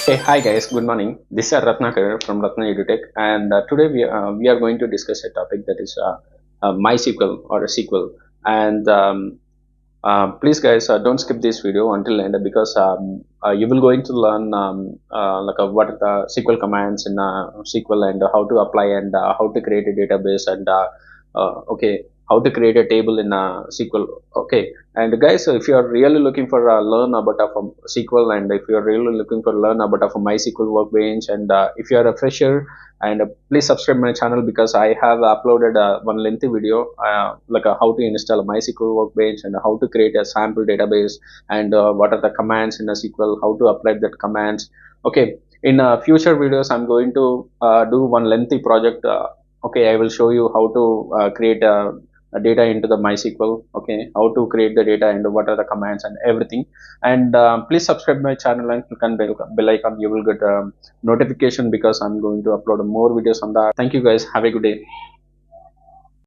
Hey, hi guys, good morning. This is Ratnakar from Ratna EduTech, and today we are going to discuss a topic that is MySQL or a SQL. And please, guys, don't skip this video until end because you will going to learn what are the SQL commands in SQL and how to apply and how to create a database and okay, how to create a table in SQL. Okay, and guys, if you are really looking for learn about SQL, and if you are really looking for learn about MySQL Workbench, and if you are a fresher, and please subscribe my channel because I have uploaded one lengthy video how to install MySQL Workbench and how to create a sample database and what are the commands in a SQL, how to apply that commands. Okay, in future videos, I'm going to do one lengthy project. Okay, I will show you how to create a data into the MySQL. Okay, how to create the data and what are the commands and everything. And please subscribe my channel and click on bell icon. You will get notification because I'm going to upload more videos on that. Thank you guys. Have a good day.